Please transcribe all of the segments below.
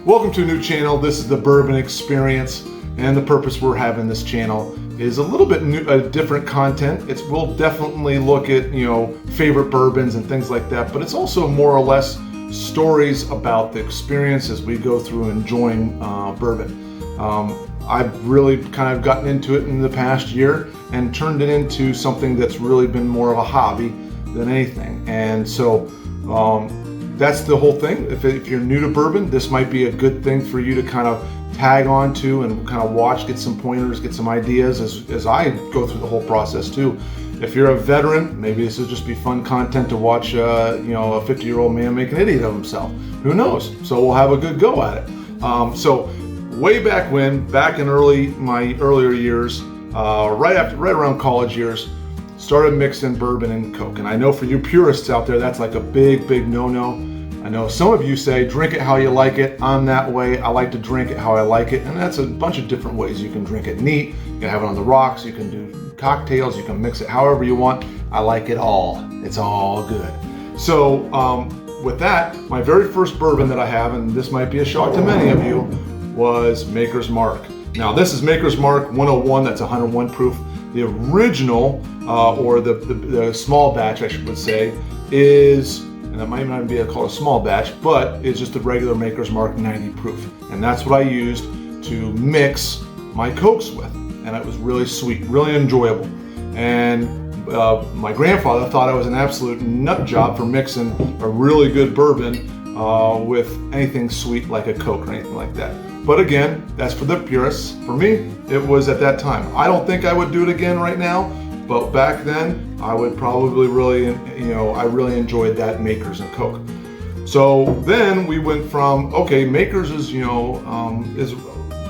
Welcome to a new channel. This is the Bourbon Experience, and the purpose we're having this channel is a little bit different content. We'll definitely look at favorite bourbons and things like that, but it's also more or less stories about the experience as we go through enjoying bourbon. I've really kind of gotten into it in the past year and turned it into something that's really been more of a hobby than anything. And so that's the whole thing. If you're new to bourbon, this might be a good thing for you to kind of tag on to and kind of watch, get some pointers, get some ideas as I go through the whole process too. If you're a veteran, maybe this will just be fun content to watch a 50-year-old man make an idiot of himself. Who knows? So we'll have a good go at it. So way back when, back in my earlier years, right around college years, started mixing bourbon and Coke. And I know for you purists out there, that's like a big no-no. I know some of you say, drink it how you like it. I'm that way. I like to drink it how I like it. And that's a bunch of different ways. You can drink it neat. You can have it on the rocks. You can do cocktails. You can mix it however you want. I like it all. It's all good. So with that, my very first bourbon that I have, and this might be a shock to many of you, was Maker's Mark. Now this is Maker's Mark 101. That's 101 proof. The original, or the small batch, I should say, is, and that might not be called a small batch, but it's just a regular Maker's Mark 90 proof. And that's what I used to mix my Cokes with. And it was really sweet, really enjoyable. And my grandfather thought I was an absolute nut job for mixing a really good bourbon with anything sweet like a Coke or anything like that. But again, that's for the purists. For me, it was at that time. I don't think I would do it again right now, but back then, I would probably really, I really enjoyed that Maker's and Coke. So then we went from, okay, Maker's is, is $30,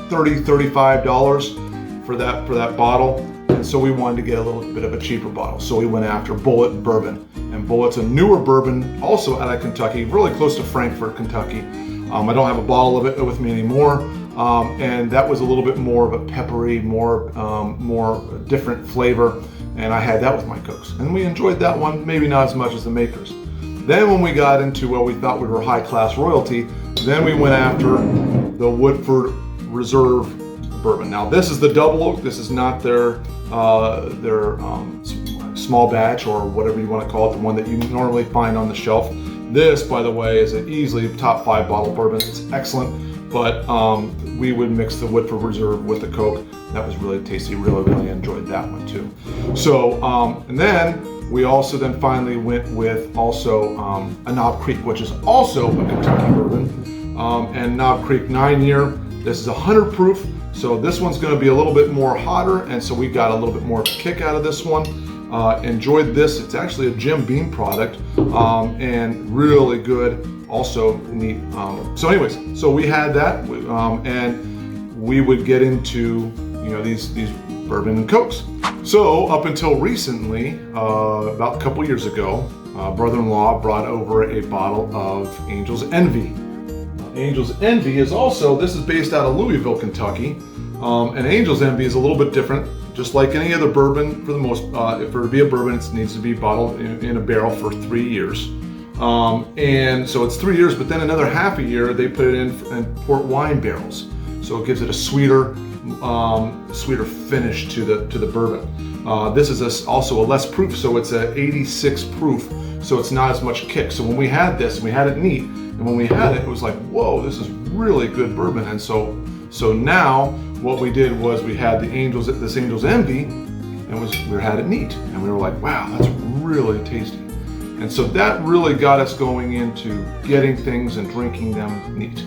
$35 for that bottle. And so we wanted to get a little bit of a cheaper bottle. So we went after Bulleit bourbon. And Bulleit's a newer bourbon, also out of Kentucky, really close to Frankfort, Kentucky. I don't have a bottle of it with me anymore, and that was a little bit more of a peppery, more different flavor, and I had that with my Cokes, and we enjoyed that one, maybe not as much as the Makers. Then when we got into what we thought we were high-class royalty, then we went after the Woodford Reserve bourbon. Now this is the double oak. This is not their small batch or whatever you want to call it, the one that you normally find on the shelf. This, by the way, is an easily top 5 bottle bourbon. It's excellent, but we would mix the Woodford Reserve with the Coke. That was really tasty. Really enjoyed that one too. So, and then we also finally went with also a Knob Creek, which is also a Kentucky bourbon, and Knob Creek 9-year. This is 100 proof, so this one's going to be a little bit more hotter, and so we got a little bit more of a kick out of this one. Enjoyed this. It's actually a Jim Beam product, and really good, also neat. So anyways, so we had that, and we would get into these bourbon and Cokes. So up until recently, about a couple years ago, brother-in-law brought over a bottle of Angel's Envy. Angel's Envy is also, this is based out of Louisville, Kentucky, and Angel's Envy is a little bit different. Just like any other bourbon, for the most, for it to be a bourbon, it needs to be bottled in a barrel for 3 years. And so it's 3 years, but then another half a year, they put it in port wine barrels. So it gives it a sweeter finish to the bourbon. This is also a less proof, so it's a 86 proof, so it's not as much kick. So when we had this, we had it neat, and when we had it, it was like, whoa, this is really good bourbon. And so now, what we did was we had this Angel's Envy, and we had it neat, and we were like, wow, that's really tasty. And so that really got us going into getting things and drinking them neat,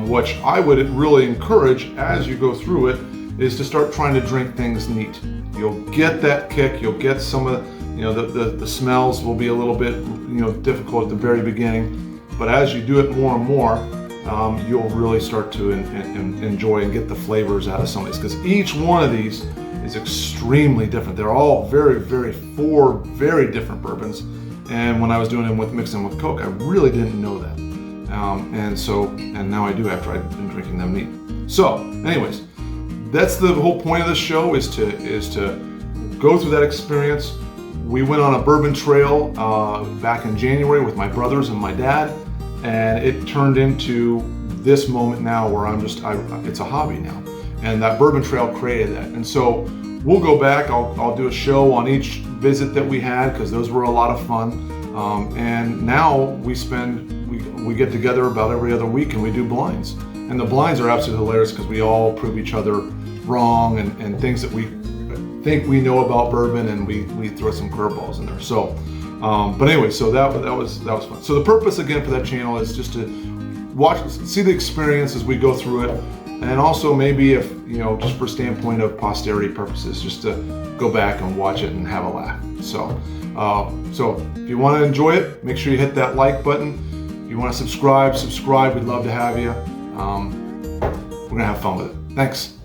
which I would really encourage as you go through it, is to start trying to drink things neat. You'll get that kick, you'll get some of the smells will be a little bit difficult at the very beginning, but as you do it more and more, you'll really start to enjoy and get the flavors out of some of these, because each one of these is extremely different. They're all four very different bourbons, and when I was doing them mixing with Coke, I really didn't know that, and now I do after I've been drinking them neat. So anyways, that's the whole point of this show, is to go through that experience. We went on a bourbon trail back in January with my brothers and my dad, and it turned into this moment now where it's a hobby now. And that Bourbon Trail created that. And so we'll go back, I'll do a show on each visit that we had, because those were a lot of fun. And now we get together about every other week and we do blinds. And the blinds are absolutely hilarious because we all prove each other wrong and things that we think we know about bourbon, and we throw some curveballs in there. So, but anyway, so that was fun. So the purpose again for that channel is just to see the experience as we go through it, and also maybe if just for standpoint of posterity purposes, just to go back and watch it and have a laugh. So, so if you want to enjoy it, make sure you hit that like button. If you want to subscribe. We'd love to have you. We're gonna have fun with it. Thanks.